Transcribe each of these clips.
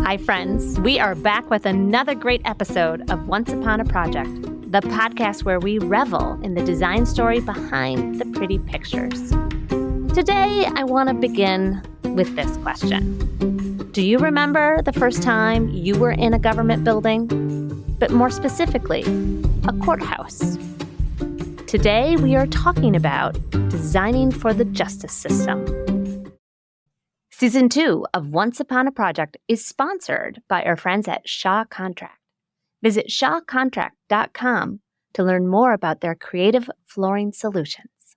Hi, friends. We are back with another great episode of Once Upon a Project, the podcast where we revel in the design story behind the pretty pictures. Today, I want to begin with this question. Do you remember the first time you were in a government building? But more specifically, a courthouse. Today, we are talking about designing for the justice system. Season 2 of Once Upon a Project is sponsored by our friends at Shaw Contract. Visit shawcontract.com to learn more about their creative flooring solutions.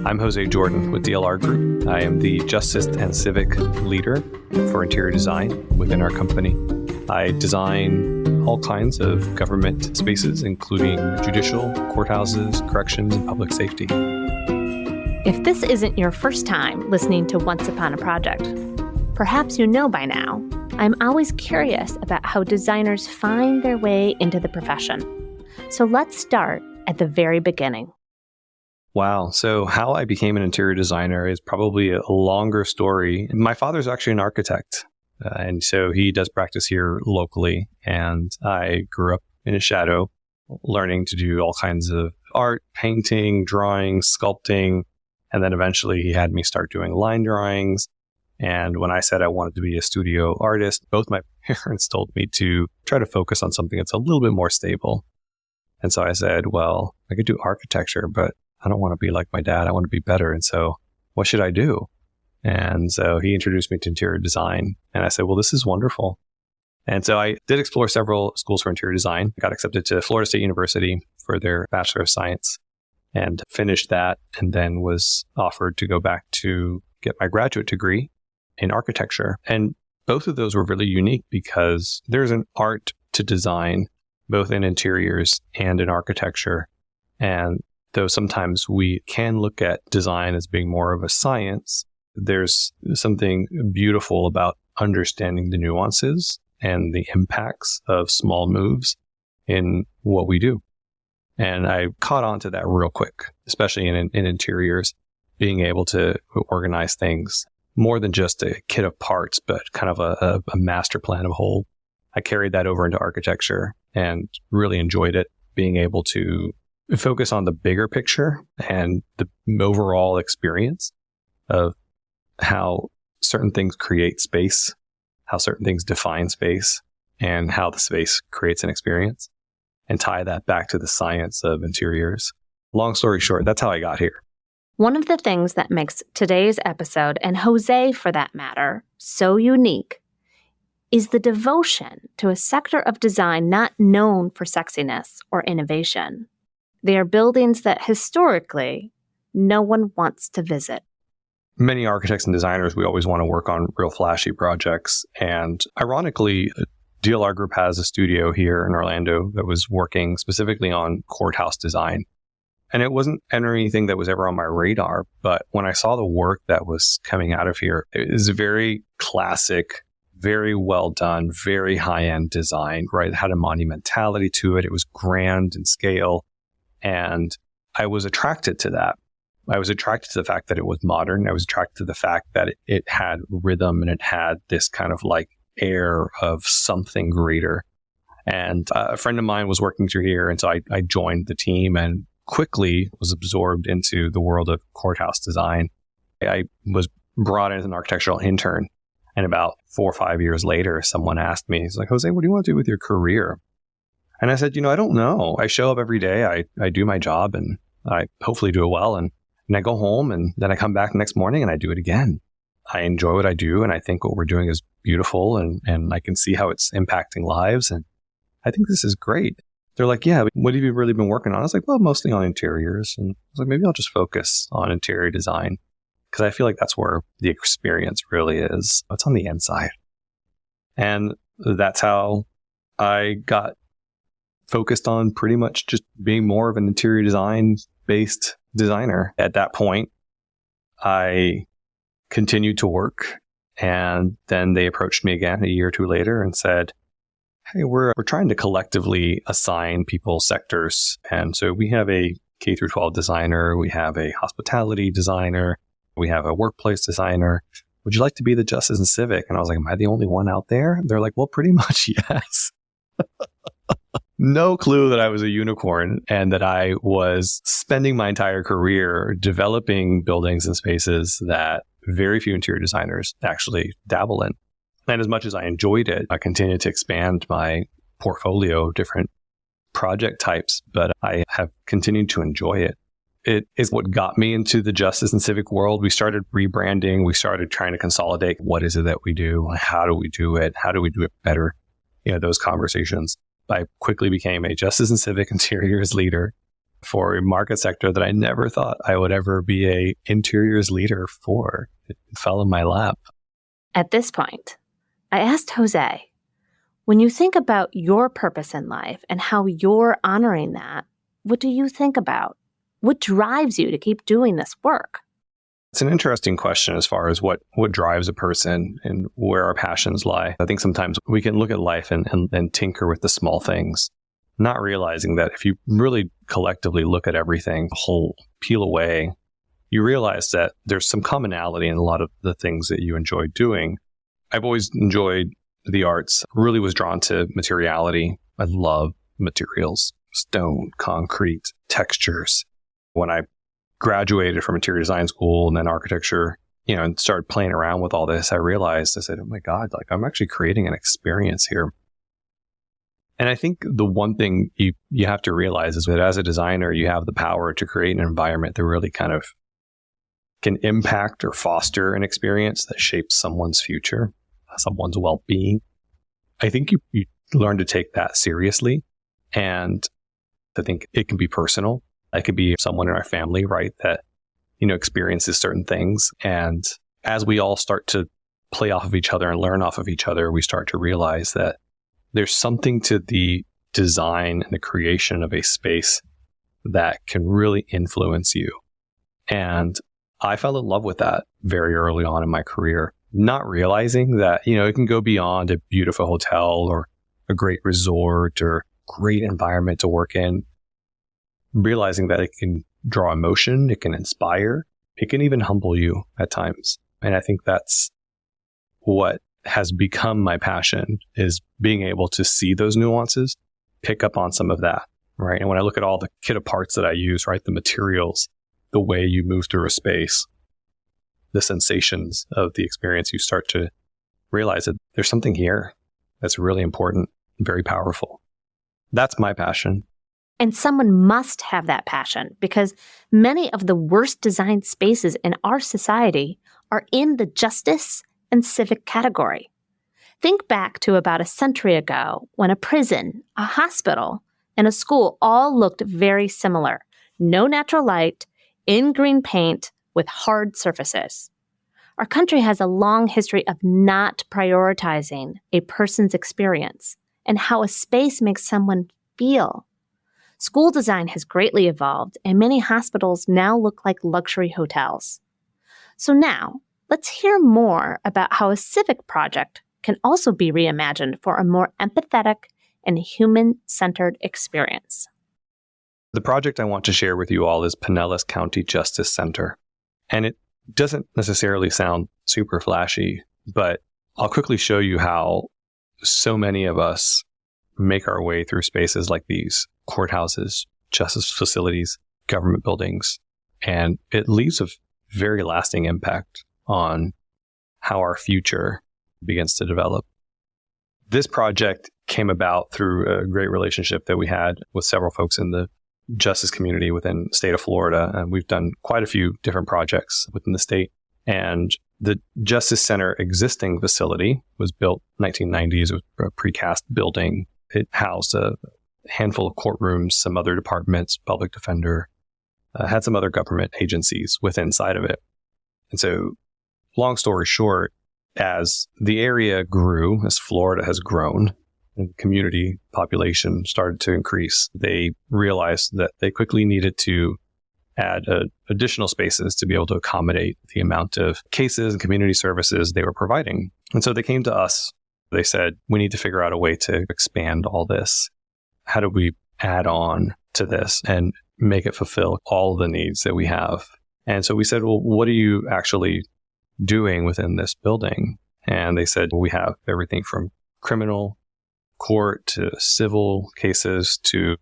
I'm Jose Jordan with DLR Group. I am the Justice and Civic leader for interior design within our company. I design all kinds of government spaces, including judicial, courthouses, corrections, and public safety. If this isn't your first time listening to Once Upon a Project, perhaps you know by now, I'm always curious about how designers find their way into the profession. So let's start at the very beginning. Wow. So how I became an interior designer is probably a longer story. My father's actually an architect, and so he does practice here locally. And I grew up in his shadow, learning to do all kinds of art, painting, drawing, sculpting. And then eventually he had me start doing line drawings. And when I said I wanted to be a studio artist, both my parents told me to try to focus on something that's a little bit more stable. And so I said, well, I could do architecture, but I don't want to be like my dad. I want to be better. And so what should I do? And so he introduced me to interior design. And I said, well, this is wonderful. And so I did explore several schools for interior design. I got accepted to Florida State University for their Bachelor of Science and finished that, and then was offered to go back to get my graduate degree in architecture. And both of those were really unique because there's an art to design, both in interiors and in architecture. And though sometimes we can look at design as being more of a science, there's something beautiful about understanding the nuances and the impacts of small moves in what we do. And I caught on to that real quick, especially in interiors, being able to organize things more than just a kit of parts, but kind of a master plan of a whole. I carried that over into architecture and really enjoyed it, being able to focus on the bigger picture and the overall experience of how certain things create space, how certain things define space, and how the space creates an experience, and tie that back to the science of interiors. Long story short, that's how I got here. One of the things that makes today's episode, and Jose for that matter, so unique is the devotion to a sector of design not known for sexiness or innovation. They are buildings that historically no one wants to visit. Many architects and designers, we always want to work on real flashy projects. And ironically, DLR Group has a studio here in Orlando that was working specifically on courthouse design. And it wasn't anything that was ever on my radar, but when I saw the work that was coming out of here, it was a very classic, very well done, very high-end design, right? It had a monumentality to it. It was grand in scale. And I was attracted to that. I was attracted to the fact that it was modern. I was attracted to the fact that it had rhythm and it had this kind of like air of something greater. And a friend of mine was working through here. And so I joined the team and quickly was absorbed into the world of courthouse design. I was brought in as an architectural intern. And about 4 or 5 years later, someone asked me, he's like, Jose, what do you want to do with your career? And I said, I don't know. I show up every day. I do my job and I hopefully do it well. And I go home and then I come back the next morning and I do it again. I enjoy what I do. And I think what we're doing is beautiful and I can see how it's impacting lives. And I think this is great. They're like, yeah, what have you really been working on? I was like, well, mostly on interiors. And I was like, maybe I'll just focus on interior design because I feel like that's where the experience really is. It's on the inside. And that's how I got focused on pretty much just being more of an interior design based designer. At that point, I continued to work and then they approached me again a year or two later and said, hey, we're trying to collectively assign people sectors. And so we have a K through 12 designer, we have a hospitality designer, we have a workplace designer, would you like to be the Justice and Civic? And I was like, am I the only one out there? They're like, well, pretty much yes. No clue that I was a unicorn and that I was spending my entire career developing buildings and spaces that very few interior designers actually dabble in. And as much as I enjoyed it, I continued to expand my portfolio of different project types, but I have continued to enjoy it. It is what got me into the justice and civic world. We started rebranding. We started trying to consolidate what is it that we do? How do we do it? How do we do it better? Those conversations. I quickly became a justice and civic interiors leader for a market sector that I never thought I would ever be a interiors leader for. It fell in my lap. At this point, I asked Jose, when you think about your purpose in life and how you're honoring that, what do you think about? What drives you to keep doing this work? It's an interesting question as far as what drives a person and where our passions lie. I think sometimes we can look at life and tinker with the small things, not realizing that if you really collectively look at everything, whole peel away, you realize that there's some commonality in a lot of the things that you enjoy doing. I've always enjoyed the arts, really was drawn to materiality. I love materials, stone, concrete, textures. When I graduated from interior design school and then architecture, and started playing around with all this, I realized, I said, oh my God, I'm actually creating an experience here. And I think the one thing you have to realize is that as a designer, you have the power to create an environment that really kind of can impact or foster an experience that shapes someone's future, someone's well-being. I think you learn to take that seriously. And I think it can be personal. It could be someone in our family, right, that, experiences certain things. And as we all start to play off of each other and learn off of each other, we start to realize that there's something to the design and the creation of a space that can really influence you. And I fell in love with that very early on in my career, not realizing that, it can go beyond a beautiful hotel or a great resort or great environment to work in. Realizing that it can draw emotion, it can inspire, it can even humble you at times. And I think that's what has become my passion, is being able to see those nuances, pick up on some of that, right? And when I look at all the kit of parts that I use, right, the materials, the way you move through a space, the sensations of the experience, you start to realize that there's something here that's really important, very powerful. That's my passion. And someone must have that passion, because many of the worst designed spaces in our society are in the justice and civic category. Think back to about a century ago when a prison, a hospital, and a school all looked very similar. No natural light, in green paint with hard surfaces. Our country has a long history of not prioritizing a person's experience and how a space makes someone feel. School design has greatly evolved, and many hospitals now look like luxury hotels. So now, let's hear more about how a civic project can also be reimagined for a more empathetic and human-centered experience. The project I want to share with you all is Pinellas County Justice Center. And it doesn't necessarily sound super flashy, but I'll quickly show you how so many of us make our way through spaces like these: courthouses, justice facilities, government buildings. And it leaves a very lasting impact on how our future begins to develop. This project came about through a great relationship that we had with several folks in the justice community within the state of Florida. And we've done quite a few different projects within the state. And the Justice Center existing facility was built in the 1990s. It was a precast building. It housed a handful of courtrooms, some other departments, public defender, had some other government agencies within inside of it. And so, long story short, as the area grew, as Florida has grown, and the community population started to increase, they realized that they quickly needed to add additional spaces to be able to accommodate the amount of cases and community services they were providing. And so they came to us. They said, we need to figure out a way to expand all this. How do we add on to this and make it fulfill all the needs that we have? And so we said, well, what do you actually doing within this building? And they said, well, we have everything from criminal court to civil cases to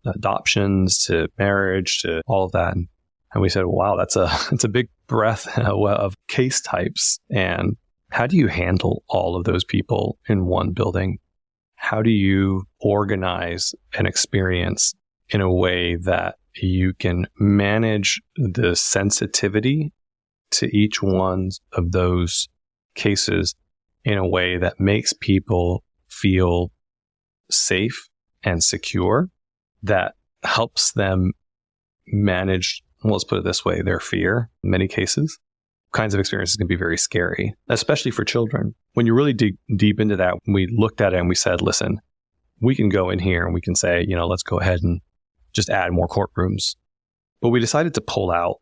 adoptions to marriage to all of that. And we said, wow, that's a big breadth of case types. And how do you handle all of those people in one building? How do you organize an experience in a way that you can manage the sensitivity to each one of those cases in a way that makes people feel safe and secure, that helps them manage, well, let's put it this way, their fear in many cases? Kinds of experiences can be very scary, especially for children. When you really dig deep into that, we looked at it and we said, listen, we can go in here and we can say, let's go ahead and just add more courtrooms. But we decided to pull out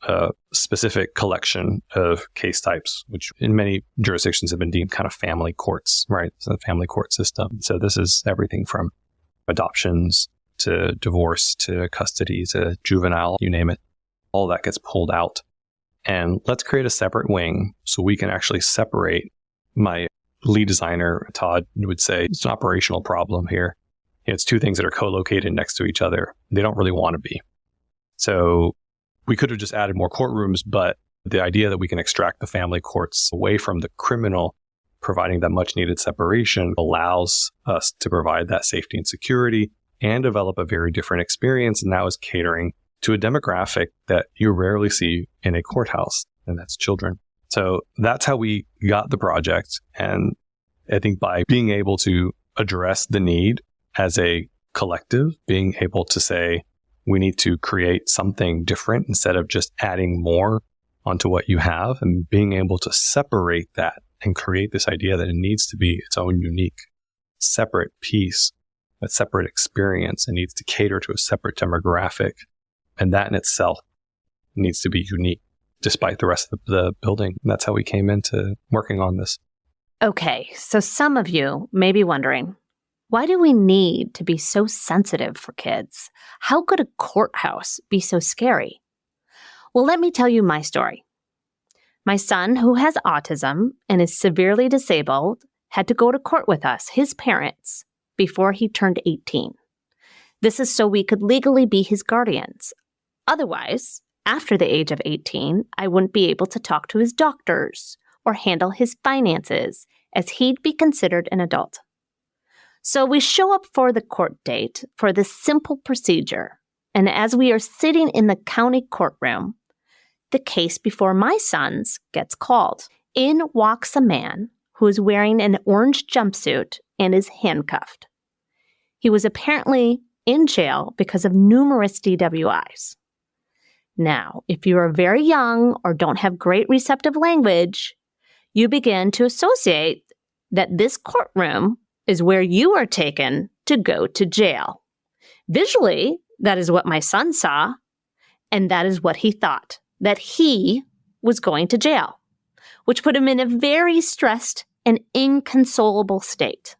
a specific collection of case types, which in many jurisdictions have been deemed kind of family courts, right? So the family court system. So this is everything from adoptions to divorce to custody to juvenile, you name it. All that gets pulled out. And let's create a separate wing so we can actually separate. My lead designer, Todd, would say it's an operational problem here. It's two things that are co-located next to each other. They don't really want to be. So we could have just added more courtrooms, but the idea that we can extract the family courts away from the criminal, providing that much needed separation, allows us to provide that safety and security and develop a very different experience. And now is catering to a demographic that you rarely see in a courthouse, and that's children. So that's how we got the project. And I think by being able to address the need as a collective, being able to say, we need to create something different instead of just adding more onto what you have, and being able to separate that and create this idea that it needs to be its own unique, separate piece, a separate experience. It needs to cater to a separate demographic. And that in itself needs to be unique, despite the rest of the building. And that's how we came into working on this. Okay, so some of you may be wondering, why do we need to be so sensitive for kids? How could a courthouse be so scary? Well, let me tell you my story. My son, who has autism and is severely disabled, had to go to court with us, his parents, before he turned 18. This is so we could legally be his guardians. Otherwise, after the age of 18, I wouldn't be able to talk to his doctors or handle his finances, as he'd be considered an adult. So we show up for the court date for this simple procedure. And as we are sitting in the county courtroom, the case before my son's gets called. In walks a man who is wearing an orange jumpsuit and is handcuffed. He was apparently in jail because of numerous DWIs. Now, if you are very young or don't have great receptive language, you begin to associate that this courtroom is where you are taken to go to jail. Visually, that is what my son saw, and that is what he thought, that he was going to jail, which put him in a very stressed and inconsolable state.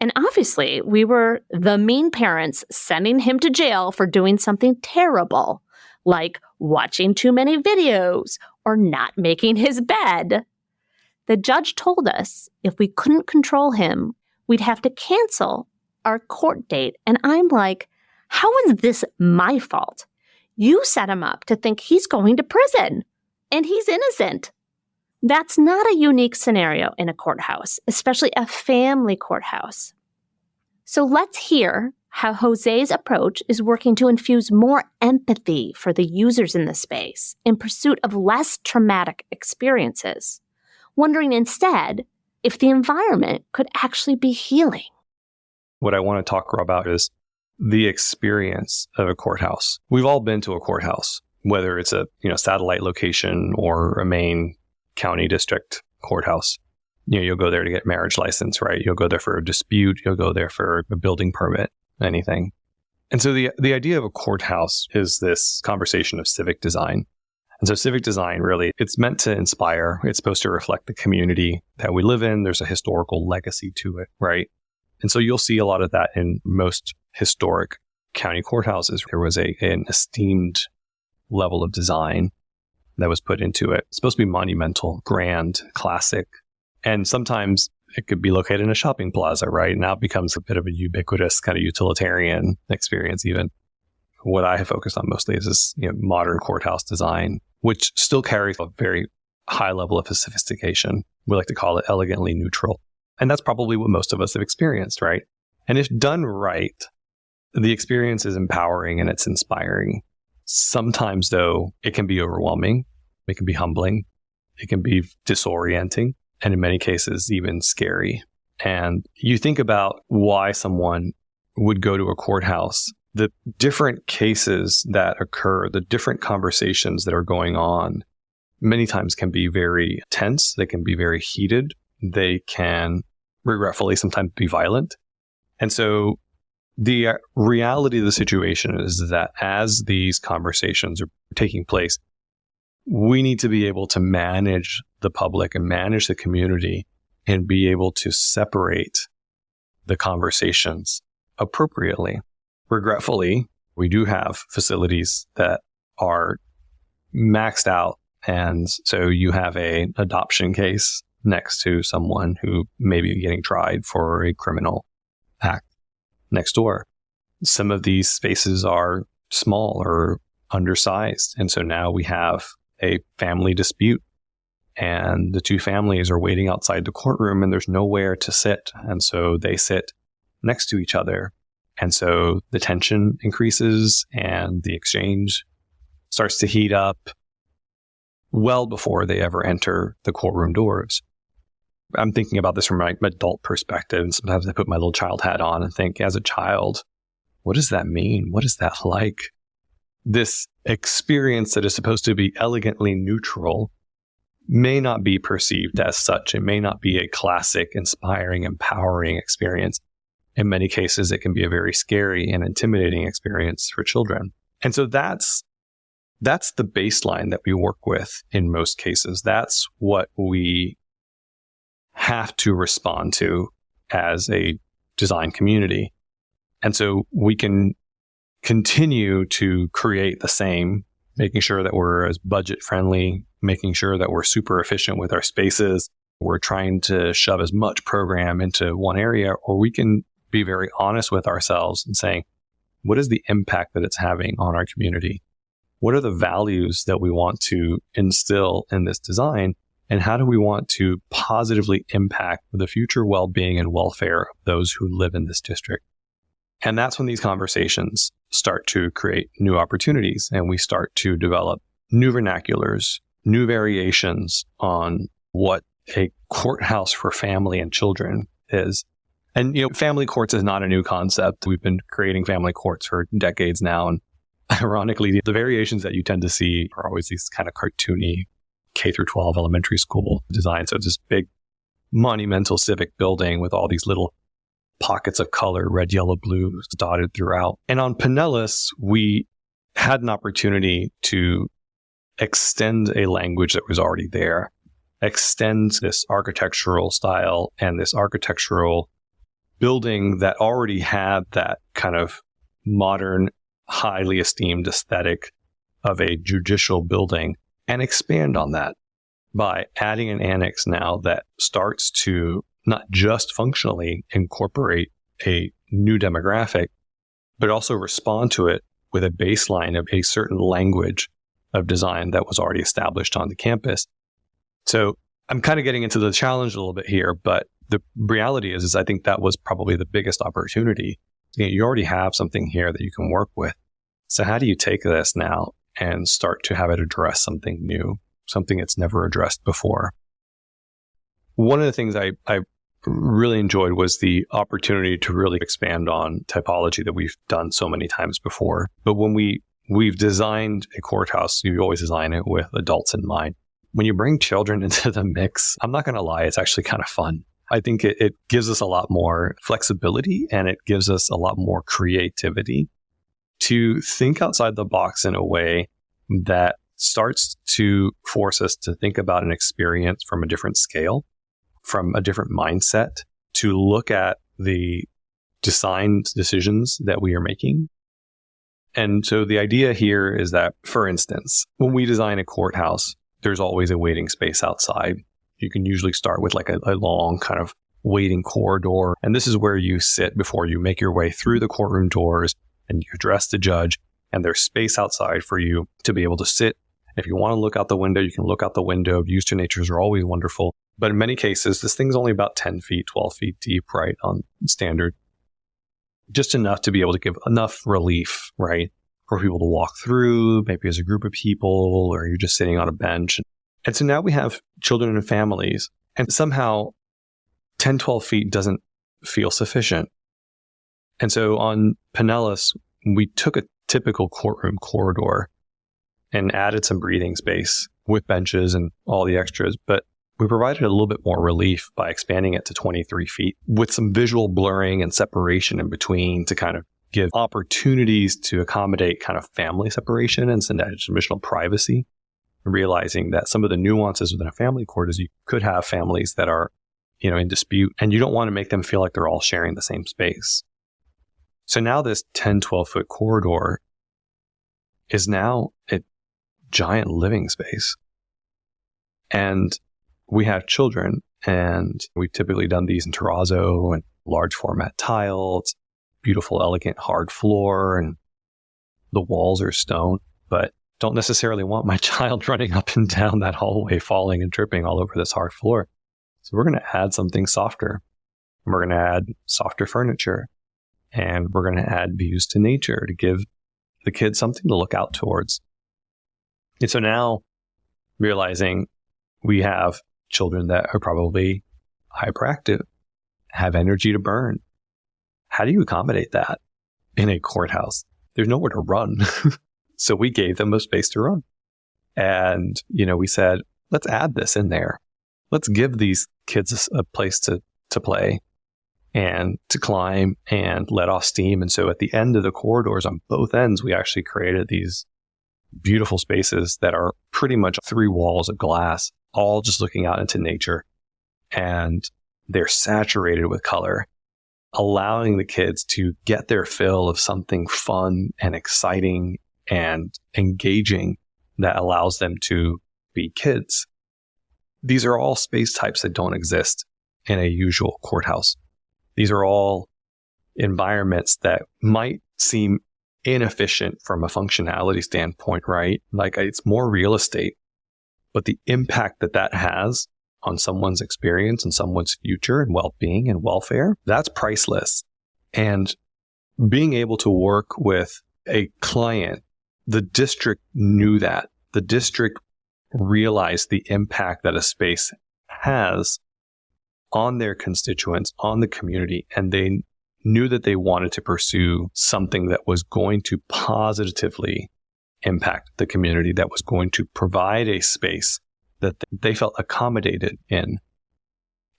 And obviously, we were the mean parents sending him to jail for doing something terrible, like watching too many videos or not making his bed. The judge told us if we couldn't control him, we'd have to cancel our court date. And I'm like, how is this my fault? You set him up to think he's going to prison, and he's innocent. That's not a unique scenario in a courthouse, especially a family courthouse. So let's hear how Jose's approach is working to infuse more empathy for the users in the space in pursuit of less traumatic experiences, wondering instead if the environment could actually be healing. What I want to talk about is the experience of a courthouse. We've all been to a courthouse, whether it's a satellite location or a main county district courthouse. You'll go there to get marriage license, right? You'll go there for a dispute. You'll go there for a building permit, anything. And so the idea of a courthouse is this conversation of civic design. And so civic design, really, it's meant to inspire. It's supposed to reflect the community that we live in. There's a historical legacy to it, right? And so you'll see a lot of that in most historic county courthouses. There was an esteemed level of design that was put into it. It's supposed to be monumental, grand, classic. And sometimes it could be located in a shopping plaza, right? Now it becomes a bit of a ubiquitous kind of utilitarian experience even. What I have focused on mostly is this modern courthouse design, which still carries a very high level of sophistication. We like to call it elegantly neutral. And that's probably what most of us have experienced, right? And if done right, the experience is empowering and it's inspiring. Sometimes, though, it can be overwhelming. It can be humbling. It can be disorienting. And in many cases, even scary. And you think about why someone would go to a courthouse. The different cases that occur, the different conversations that are going on, many times can be very tense. They can be very heated. They can, regretfully, sometimes be violent. And so the reality of the situation is that as these conversations are taking place, we need to be able to manage the public and manage the community and be able to separate the conversations appropriately. Regretfully, we do have facilities that are maxed out. And so you have an adoption case next to someone who may be getting tried for a criminal act next door. Some of these spaces are small or undersized. And so now we have a family dispute and the two families are waiting outside the courtroom and there's nowhere to sit. And so they sit next to each other. And so the tension increases and the exchange starts to heat up well before they ever enter the courtroom doors. I'm thinking about this from my adult perspective, and sometimes I put my little child hat on and think, as a child, what does that mean? What is that like? This experience that is supposed to be elegantly neutral may not be perceived as such. It may not be a classic, inspiring, empowering experience. In many cases, it can be a very scary and intimidating experience for children. And so that's the baseline that we work with in most cases. That's what we have to respond to as a design community. And so we can continue to create the same, making sure that we're as budget friendly, making sure that we're super efficient with our spaces. We're trying to shove as much program into one area, or we can be very honest with ourselves and saying, what is the impact that it's having on our community? What are the values that we want to instill in this design? And how do we want to positively impact the future well-being and welfare of those who live in this district? And that's when these conversations start to create new opportunities and we start to develop new vernaculars, new variations on what a courthouse for family and children is. And, family courts is not a new concept. We've been creating family courts for decades now. And ironically, the variations that you tend to see are always these kind of cartoony K through 12 elementary school design. So it's this big monumental civic building with all these little pockets of color, red, yellow, blue, dotted throughout. And on Pinellas, we had an opportunity to extend a language that was already there, extend this architectural style and this architectural building that already had that kind of modern, highly esteemed aesthetic of a judicial building, and expand on that by adding an annex now that starts to not just functionally incorporate a new demographic, but also respond to it with a baseline of a certain language of design that was already established on the campus. So I'm kind of getting into the challenge a little bit here, but the reality is I think that was probably the biggest opportunity. You already have something here that you can work with. So how do you take this now and start to have it address something new, something it's never addressed before? One of the things I really enjoyed was the opportunity to really expand on typology that we've done so many times before. But when we've designed a courthouse, you always design it with adults in mind. When you bring children into the mix, I'm not going to lie, it's actually kind of fun. I think it gives us a lot more flexibility and it gives us a lot more creativity to think outside the box in a way that starts to force us to think about an experience from a different scale, from a different mindset, to look at the design decisions that we are making And so the idea here is that, for instance, when we design a courthouse, there's always a waiting space outside. You can usually start with like a long kind of waiting corridor. And this is where you sit before you make your way through the courtroom doors and you address the judge. And there's space outside for you to be able to sit. If you want to look out the window, you can look out the window. Views to natures are always wonderful. But in many cases, this thing's only about 10 feet, 12 feet deep, right, on standard. Just enough to be able to give enough relief, right, for people to walk through, maybe as a group of people, or you're just sitting on a bench. And so now we have children and families, and somehow 10, 12 feet doesn't feel sufficient. And so on Pinellas, we took a typical courtroom corridor and added some breathing space with benches and all the extras, but we provided a little bit more relief by expanding it to 23 feet with some visual blurring and separation in between to kind of give opportunities to accommodate kind of family separation and some additional privacy, realizing that some of the nuances within a family court is you could have families that are, in dispute, and you don't want to make them feel like they're all sharing the same space. So now this 10, 12-foot corridor is now a giant living space. And we have children, and we've typically done these in terrazzo and large format tile. It's beautiful, elegant, hard floor, and the walls are stone, but don't necessarily want my child running up and down that hallway, falling and tripping all over this hard floor. So we're going to add something softer. We're going to add softer furniture, and we're going to add views to nature to give the kids something to look out towards. And so now, realizing we have children that are probably hyperactive, have energy to burn. How do you accommodate that in a courthouse? There's nowhere to run. So we gave them a space to run. And, we said, let's add this in there. Let's give these kids a place to play and to climb and let off steam. And so at the end of the corridors on both ends, we actually created these beautiful spaces that are pretty much 3 walls of glass, all just looking out into nature. And they're saturated with color, allowing the kids to get their fill of something fun and exciting and engaging that allows them to be kids. These are all space types that don't exist in a usual courthouse. These are all environments that might seem inefficient from a functionality standpoint, right? Like it's more real estate, but the impact that has on someone's experience and someone's future and well-being and welfare, that's priceless. And being able to work with a client, the district knew that. The district realized the impact that a space has on their constituents, on the community, and they knew that they wanted to pursue something that was going to positively impact the community, that was going to provide a space that they felt accommodated in.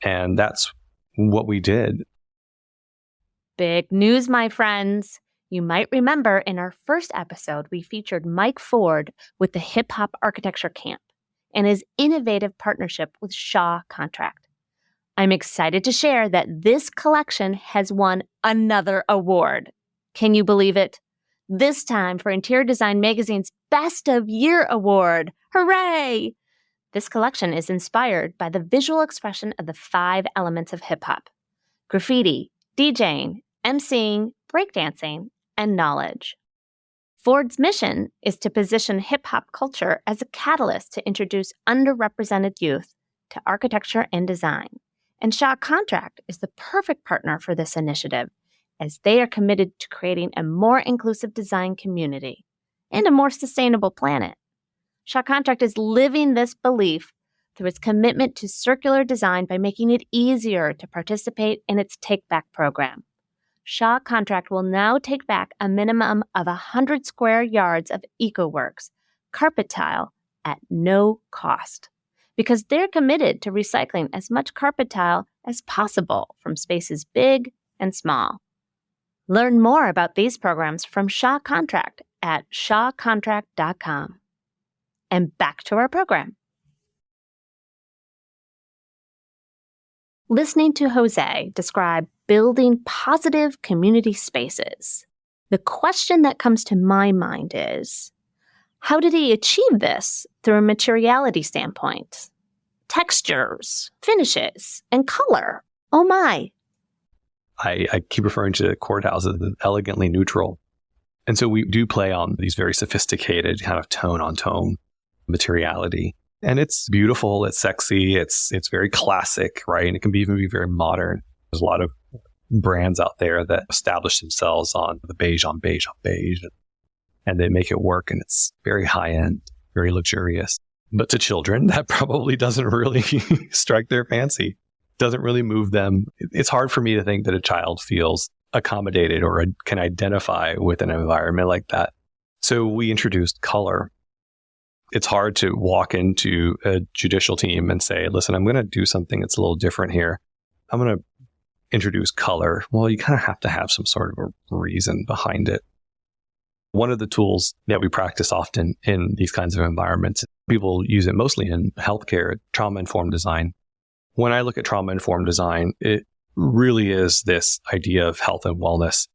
And that's what we did. Big news, my friends. You might remember in our first episode, we featured Mike Ford with the Hip Hop Architecture Camp and his innovative partnership with Shaw Contract. I'm excited to share that this collection has won another award. Can you believe it? This time for Interior Design Magazine's Best of Year Award. Hooray! This collection is inspired by the visual expression of the 5 elements of hip-hop: graffiti, DJing, emceeing, breakdancing, and knowledge. Ford's mission is to position hip-hop culture as a catalyst to introduce underrepresented youth to architecture and design. And Shaw Contract is the perfect partner for this initiative, as they are committed to creating a more inclusive design community and a more sustainable planet. Shaw Contract is living this belief through its commitment to circular design by making it easier to participate in its Take Back program. Shaw Contract will now take back a minimum of 100 square yards of EcoWorks carpet tile at no cost, because they're committed to recycling as much carpet tile as possible from spaces big and small. Learn more about these programs from Shaw Contract at shawcontract.com. And back to our program. Listening to Jose describe building positive community spaces, The question that comes to my mind is, how did he achieve this through a materiality standpoint? Textures, finishes, and color. Oh my. I keep referring to the courthouse as elegantly neutral. And so we do play on these very sophisticated kind of tone on tone materiality. And it's beautiful, it's sexy, it's very classic, right? And it can even be very modern. There's a lot of brands out there that establish themselves on the beige on beige on beige, and they make it work, and it's very high end, very luxurious. But to children, that probably doesn't really strike their fancy, doesn't really move them. It's hard for me to think that a child feels accommodated or can identify with an environment like that. So we introduced color. It's hard to walk into a judicial team and say, listen, I'm going to do something that's a little different here. I'm going to introduce color. Well, you kind of have to have some sort of a reason behind it. One of the tools that we practice often in these kinds of environments, people use it mostly in healthcare, trauma-informed design. When I look at trauma-informed design, it really is this idea of health and wellness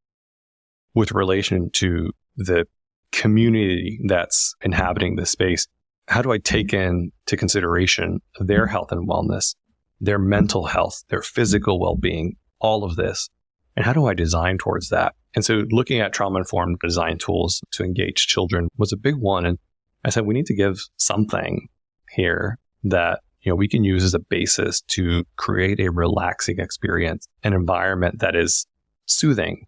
with relation to the community that's inhabiting this space. How do I take into consideration their health and wellness, their mental health, their physical well-being, all of this? And how do I design towards that? And so looking at trauma-informed design tools to engage children was a big one. And I said, we need to give something here that we can use as a basis to create a relaxing experience, an environment that is soothing,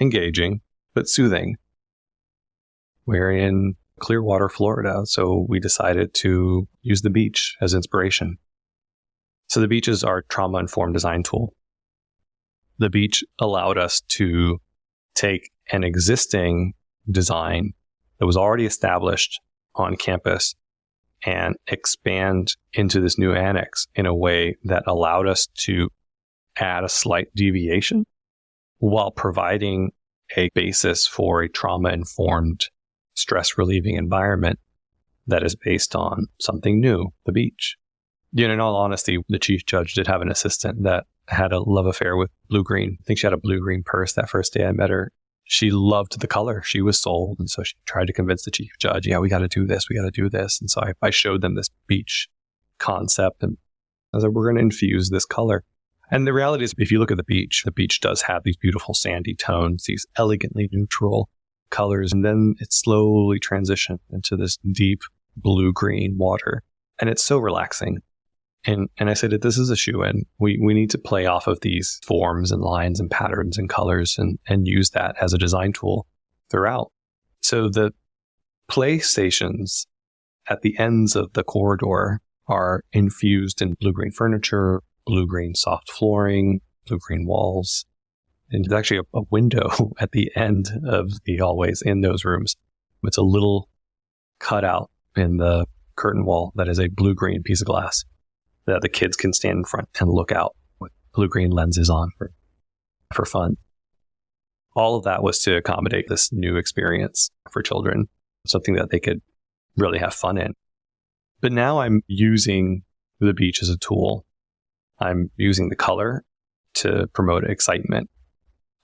engaging, but soothing. We're in Clearwater, Florida, so we decided to use the beach as inspiration. So the beach is our trauma-informed design tool. The beach allowed us to take an existing design that was already established on campus and expand into this new annex in a way that allowed us to add a slight deviation while providing a basis for a trauma-informed, stress-relieving environment that is based on something new, the beach. In all honesty, the chief judge did have an assistant that had a love affair with blue-green. I think she had a blue-green purse that first day I met her. She loved the color. She was sold. And so she tried to convince the chief judge, we got to do this. We got to do this. And so I showed them this beach concept. And I said, we're going to infuse this color. And the reality is, if you look at the beach does have these beautiful sandy tones, these elegantly neutral colors. And then it slowly transitioned into this deep blue-green water. And it's so relaxing. And I said that this is a shoe-in. We need to play off of these forms and lines and patterns and colors and use that as a design tool throughout. So the play stations at the ends of the corridor are infused in blue-green furniture, blue-green soft flooring, blue-green walls. And there's actually a window at the end of the hallways in those rooms. It's a little cutout in the curtain wall that is a blue-green piece of glass that the kids can stand in front and look out with blue-green lenses on for fun. All of that was to accommodate this new experience for children, something that they could really have fun in. But now I'm using the beach as a tool. I'm using the color to promote excitement.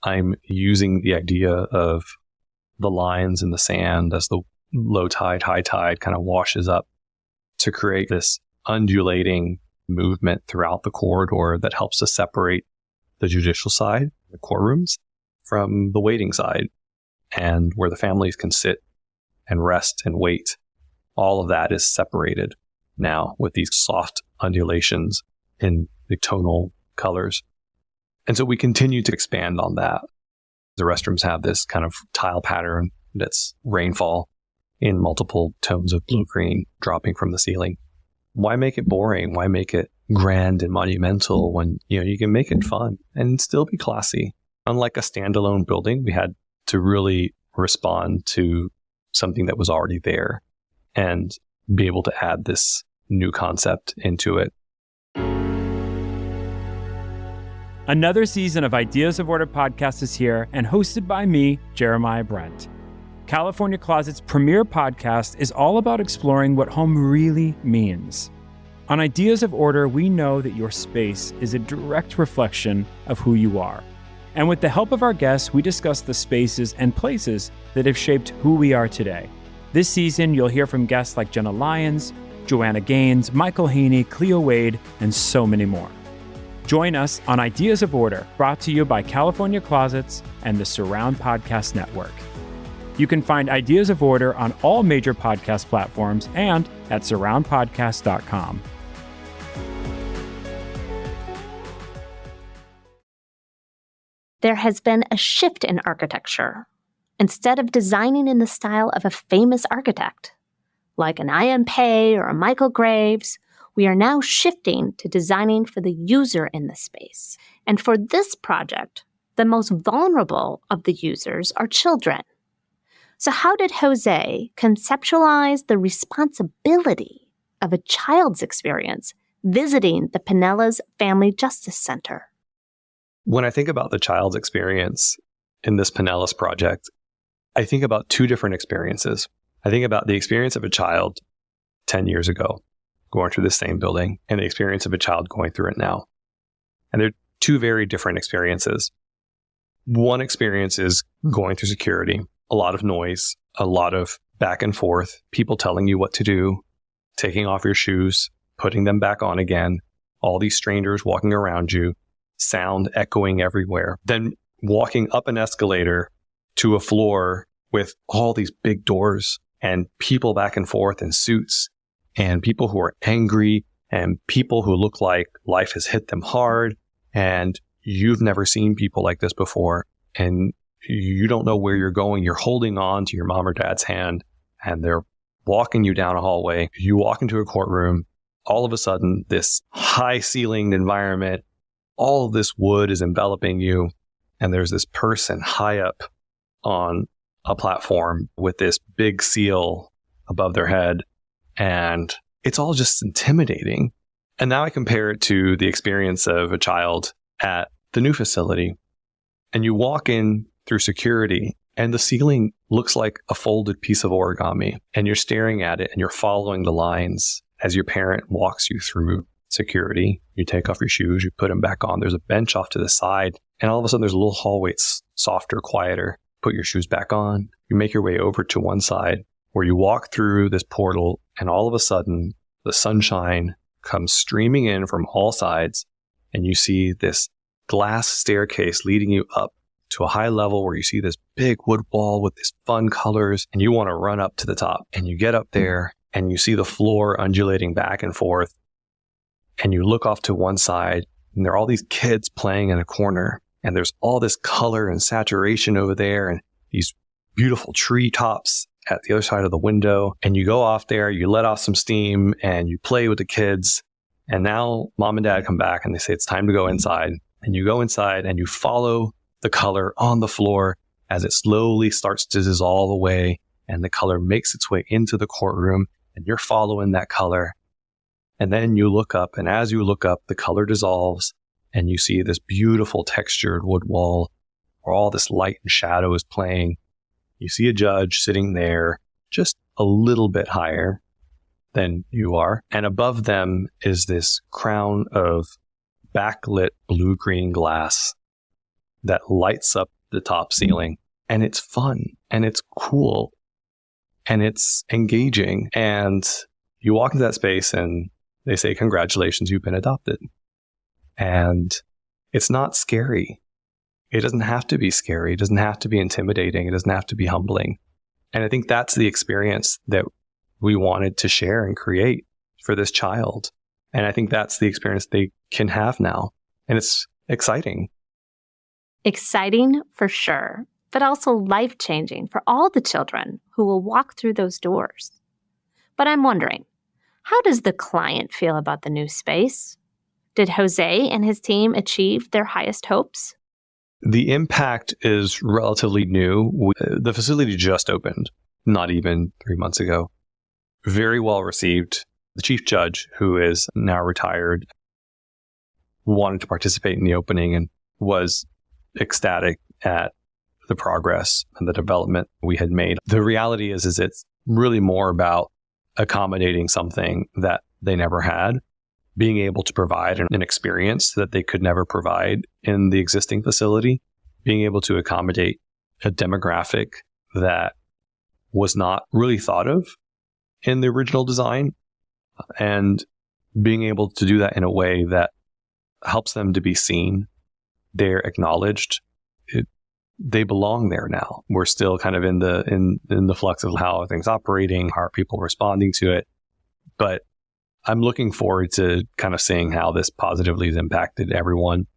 I'm using the idea of the lines in the sand as the low tide, high tide kind of washes up to create this undulating movement throughout the corridor that helps to separate the judicial side, the courtrooms, from the waiting side, and where the families can sit and rest and wait. All of that is separated now with these soft undulations in the tonal colors. And so we continue to expand on that. The restrooms have this kind of tile pattern that's rainfall in multiple tones of blue-green dropping from the ceiling. Why make it boring? Why make it grand and monumental when you can make it fun and still be classy? Unlike a standalone building, we had to really respond to something that was already there and be able to add this new concept into it. Another season of Ideas of Order podcast is here and hosted by me, Jeremiah Brent. California Closet's premier podcast is all about exploring what home really means. On Ideas of Order, we know that your space is a direct reflection of who you are. And with the help of our guests, we discuss the spaces and places that have shaped who we are today. This season, you'll hear from guests like Jenna Lyons, Joanna Gaines, Michael Haney, Cleo Wade, and so many more. Join us on Ideas of Order, brought to you by California Closets and the Surround Podcast Network. You can find Ideas of Order on all major podcast platforms and at surroundpodcast.com. There has been a shift in architecture. Instead of designing in the style of a famous architect, like an I.M. Pei or a Michael Graves, we are now shifting to designing for the user in the space. And for this project, the most vulnerable of the users are children. So how did Jose conceptualize the responsibility of a child's experience visiting the Pinellas Family Justice Center? When I think about the child's experience in this Pinellas project, I think about two different experiences. I think about the experience of a child 10 years ago going through the same building and the experience of a child going through it now. And they're two very different experiences. One experience is going through security, a lot of noise, a lot of back and forth, people telling you what to do, taking off your shoes, putting them back on again, all these strangers walking around you, sound echoing everywhere. Then walking up an escalator to a floor with all these big doors and people back and forth in suits and people who are angry and people who look like life has hit them hard and you've never seen people like this before and you don't know where you're going. You're holding on to your mom or dad's hand and they're walking you down a hallway. You walk into a courtroom. All of a sudden, this high-ceilinged environment, all of this wood is enveloping you, and there's this person high up on a platform with this big seal above their head, and it's all just intimidating. And now I compare it to the experience of a child at the new facility, and you walk in through security, and the ceiling looks like a folded piece of origami, and you're staring at it, and you're following the lines as your parent walks you through security. You take off your shoes, you put them back on. There's a bench off to the side, and all of a sudden there's a little hallway. It's softer, quieter. Put your shoes back on. You make your way over to one side where you walk through this portal, and all of a sudden the sunshine comes streaming in from all sides, and you see this glass staircase leading you up to a high level where you see this big wood wall with these fun colors, and you want to run up to the top. And you get up there, and you see the floor undulating back and forth. And you look off to one side, and there are all these kids playing in a corner. And there's all this color and saturation over there, and these beautiful tree tops at the other side of the window. And you go off there, you let off some steam, and you play with the kids. And now mom and dad come back, and they say it's time to go inside. And you go inside, and you follow the color on the floor as it slowly starts to dissolve away, and the color makes its way into the courtroom, and you're following that color. And then you look up, and as you look up, the color dissolves, and you see this beautiful textured wood wall where all this light and shadow is playing. You see a judge sitting there just a little bit higher than you are, and above them is this crown of backlit blue-green glass that lights up the top ceiling. And it's fun, and it's cool, and it's engaging. And you walk into that space, and they say, congratulations, you've been adopted. And it's not scary. It doesn't have to be scary. It doesn't have to be intimidating. It doesn't have to be humbling. And I think that's the experience that we wanted to share and create for this child. And I think that's the experience they can have now. And it's exciting. Exciting for sure, but also life-changing for all the children who will walk through those doors. But I'm wondering, how does the client feel about the new space? Did Jose and his team achieve their highest hopes? The impact is relatively new. The facility just opened, not even 3 months ago. Very well received. The chief judge, who is now retired, wanted to participate in the opening and was ecstatic at the progress and the development we had made. The reality is it's really more about accommodating something that they never had, being able to provide an experience that they could never provide in the existing facility, being able to accommodate a demographic that was not really thought of in the original design, and being able to do that in a way that helps them to be seen, they're acknowledged, they belong there now. We're still kind of in the flux of how things operating, how are people responding to it. But I'm looking forward to kind of seeing how this positively has impacted everyone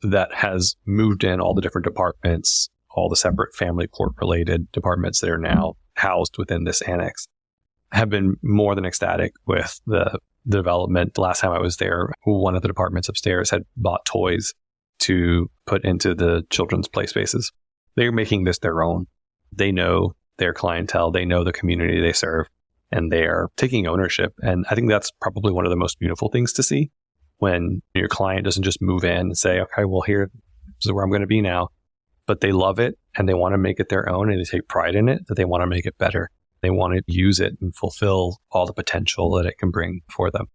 that has moved in, all the different departments, all the separate family court related departments that are now housed within this annex, have been more than ecstatic with the development. The last time I was there, one of the departments upstairs had bought toys to put into the children's play spaces. They're making this their own. They know their clientele, they know the community they serve, and they are taking ownership. And I think that's probably one of the most beautiful things to see, when your client doesn't just move in and say, okay, well, here is where I'm going to be now. But they love it and they want to make it their own, and they take pride in it, that they want to make it better. They want to use it and fulfill all the potential that it can bring for them.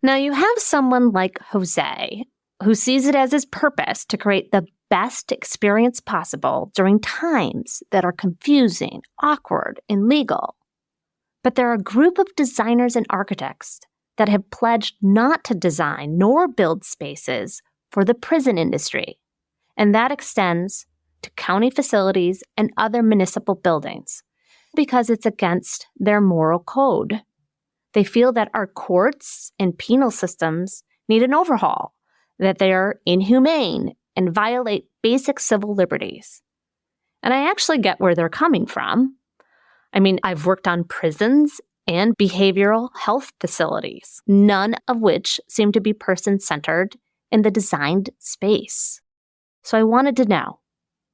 Now, you have someone like Jose, who sees it as his purpose to create the best experience possible during times that are confusing, awkward, and legal. But there are a group of designers and architects that have pledged not to design nor build spaces for the prison industry, and that extends to county facilities and other municipal buildings, because it's against their moral code. They feel that our courts and penal systems need an overhaul, that they are inhumane and violate basic civil liberties. And I actually get where they're coming from. I mean, I've worked on prisons and behavioral health facilities, none of which seem to be person-centered in the designed space. So I wanted to know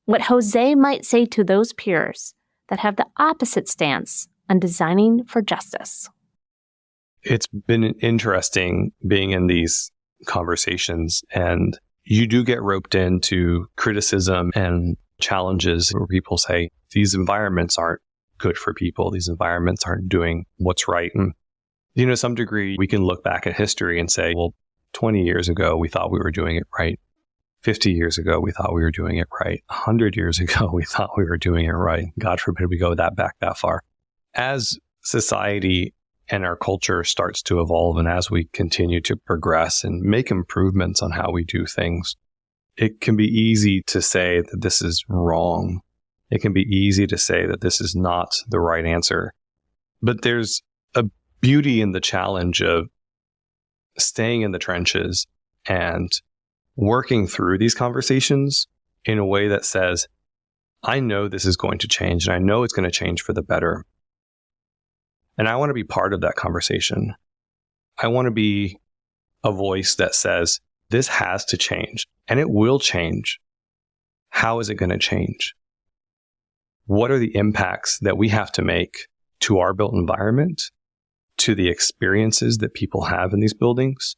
what Jose might say to those peers that have the opposite stance on designing for justice. It's been interesting being in these conversations, and you do get roped into criticism and challenges where people say these environments aren't good for people. These environments aren't doing what's right. And, to some degree, we can look back at history and say, well, 20 years ago, we thought we were doing it right. 50 years ago, we thought we were doing it right. 100 years ago, we thought we were doing it right. God forbid we go back that far. As society and our culture starts to evolve, and as we continue to progress and make improvements on how we do things, it can be easy to say that this is wrong. It can be easy to say that this is not the right answer. But there's a beauty in the challenge of staying in the trenches and working through these conversations in a way that says, I know this is going to change, and I know it's going to change for the better. And I want to be part of that conversation. I want to be a voice that says, this has to change, and it will change. How is it going to change? What are the impacts that we have to make to our built environment, to the experiences that people have in these buildings?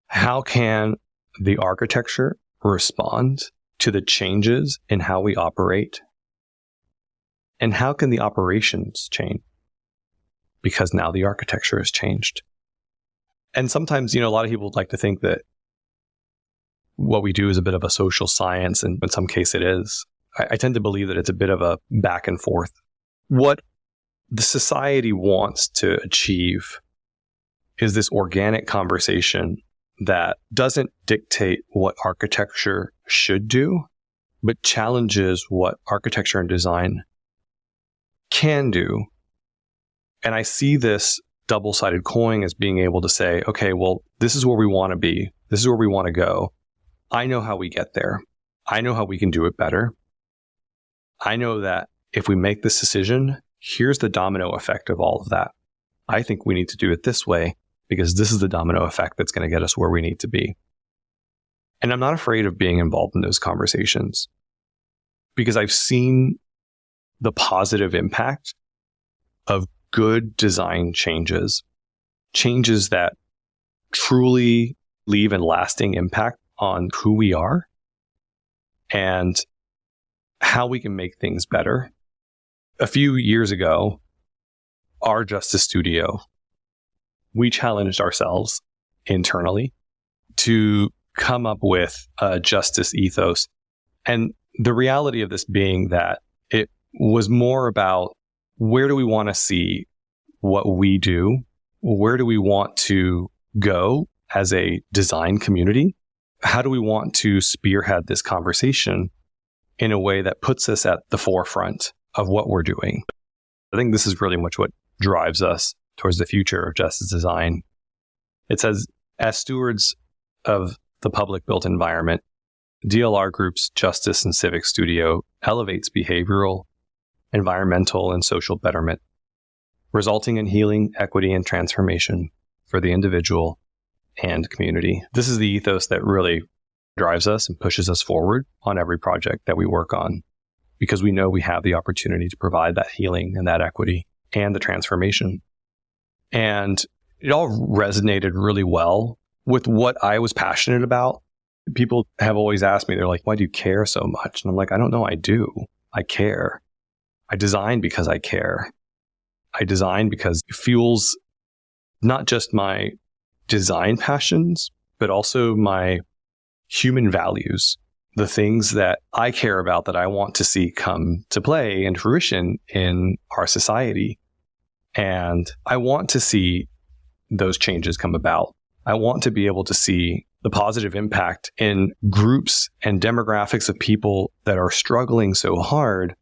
How can the architecture respond to the changes in how we operate? And how can the operations change? Because now the architecture has changed. And sometimes, a lot of people like to think that what we do is a bit of a social science, and in some case it is. I tend to believe that it's a bit of a back and forth. What the society wants to achieve is this organic conversation that doesn't dictate what architecture should do, but challenges what architecture and design can do. And I see this double-sided coin as being able to say, okay, well, this is where we want to be. This is where we want to go. I know how we get there. I know how we can do it better. I know that if we make this decision, here's the domino effect of all of that. I think we need to do it this way because this is the domino effect that's going to get us where we need to be. And I'm not afraid of being involved in those conversations because I've seen the positive impact of good design changes that truly leave a lasting impact on who we are and how we can make things better. A few years ago, our Justice Studio, we challenged ourselves internally to come up with a justice ethos. And the reality of this being that it was more about where do we want to see what we do? Where do we want to go as a design community? How do we want to spearhead this conversation in a way that puts us at the forefront of what we're doing? I think this is really much what drives us towards the future of justice design. It says, as stewards of the public built environment, DLR Group's Justice and Civic Studio elevates behavioral, environmental, and social betterment, resulting in healing, equity, and transformation for the individual and community. This is the ethos that really drives us and pushes us forward on every project that we work on, because we know we have the opportunity to provide that healing and that equity and the transformation. And it all resonated really well with what I was passionate about. People have always asked me, they're like, why do you care so much? And I'm like, I don't know, I do. I care. I design because I care. I design because it fuels not just my design passions, but also my human values, the things that I care about that I want to see come to play and fruition in our society. And I want to see those changes come about. I want to be able to see the positive impact in groups and demographics of people that are struggling so hard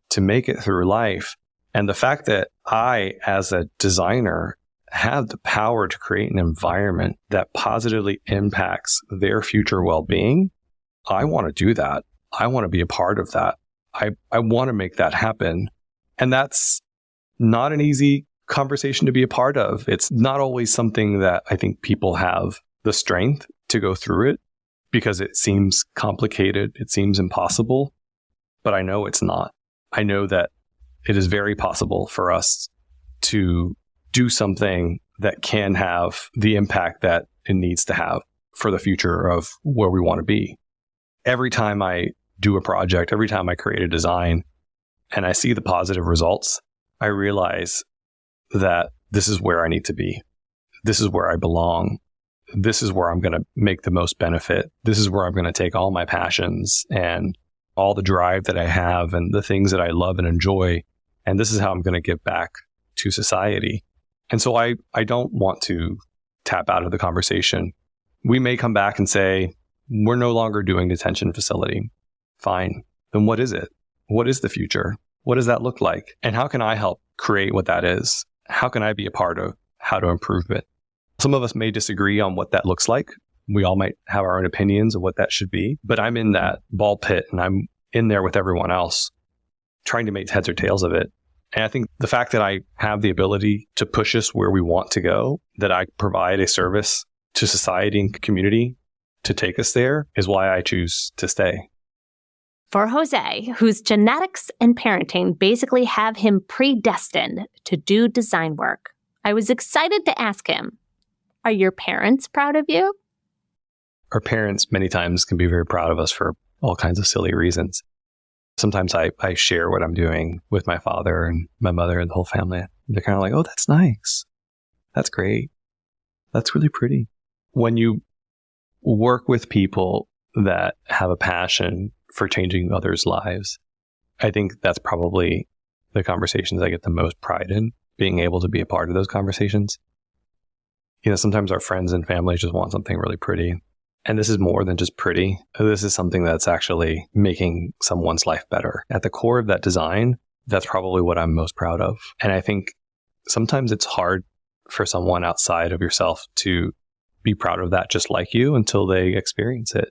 to make it through life. And the fact that I, as a designer, have the power to create an environment that positively impacts their future well-being, I want to do that. I want to be a part of that. I want to make that happen. And that's not an easy conversation to be a part of. It's not always something that I think people have the strength to go through it because it seems complicated. It seems impossible, but I know it's not. I know that it is very possible for us to do something that can have the impact that it needs to have for the future of where we want to be. Every time I do a project, every time I create a design and I see the positive results, I realize that this is where I need to be. This is where I belong. This is where I'm going to make the most benefit. This is where I'm going to take all my passions and all the drive that I have and the things that I love and enjoy. And this is how I'm going to give back to society. And so I don't want to tap out of the conversation. We may come back and say, we're no longer doing detention facility. Fine. Then what is it? What is the future? What does that look like? And how can I help create what that is? How can I be a part of how to improve it? Some of us may disagree on what that looks like. We all might have our own opinions of what that should be, but I'm in that ball pit and I'm in there with everyone else trying to make heads or tails of it. And I think the fact that I have the ability to push us where we want to go, that I provide a service to society and community to take us there is why I choose to stay. For Jose, whose genetics and parenting basically have him predestined to do design work, I was excited to ask him, are your parents proud of you? Our parents many times can be very proud of us for all kinds of silly reasons. Sometimes I share what I'm doing with my father and my mother and the whole family. They're kind of like, oh, that's nice. That's great. That's really pretty. When you work with people that have a passion for changing others' lives, I think that's probably the conversations I get the most pride in, being able to be a part of those conversations. You know, sometimes our friends and family just want something really pretty. And this is more than just pretty. This is something that's actually making someone's life better. At the core of that design, that's probably what I'm most proud of. And I think sometimes it's hard for someone outside of yourself to be proud of that just like you until they experience it.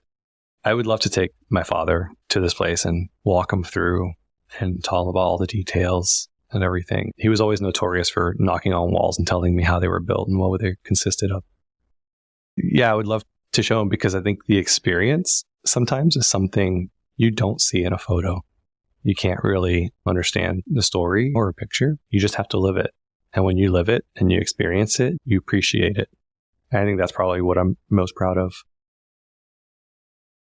I would love to take my father to this place and walk him through and tell him about all the details and everything. He was always notorious for knocking on walls and telling me how they were built and what they consisted of. Yeah, I would love to show him because I think the experience sometimes is something you don't see in a photo. You can't really understand the story or a picture. You just have to live it. And when you live it and you experience it, you appreciate it. And I think that's probably what I'm most proud of.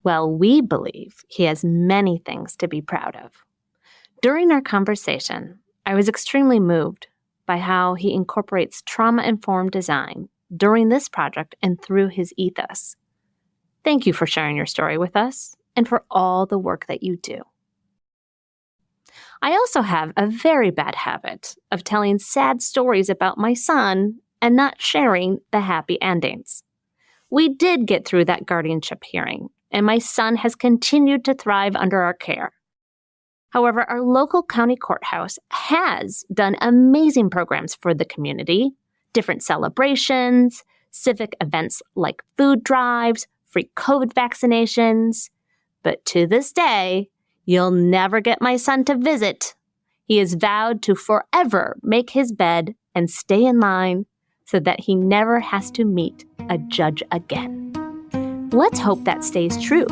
Well, we believe he has many things to be proud of. During our conversation, I was extremely moved by how he incorporates trauma-informed design during this project and through his ethos. Thank you for sharing your story with us and for all the work that you do. I also have a very bad habit of telling sad stories about my son and not sharing the happy endings. We did get through that guardianship hearing, and my son has continued to thrive under our care. However, our local county courthouse has done amazing programs for the community, different celebrations, civic events like food drives, free COVID vaccinations. But to this day, you'll never get my son to visit. He has vowed to forever make his bed and stay in line so that he never has to meet a judge again. Let's hope that stays true.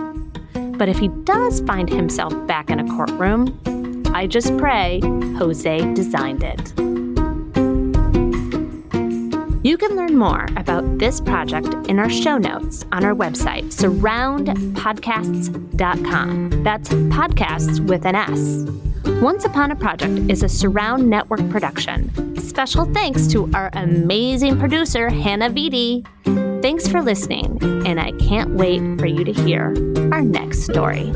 But if he does find himself back in a courtroom, I just pray Jose designed it. You can learn more about this project in our show notes on our website, surroundpodcasts.com. That's podcasts with an S. Once Upon a Project is a Surround Network production. Special thanks to our amazing producer, Hannah Vitti. Thanks for listening, and I can't wait for you to hear our next story.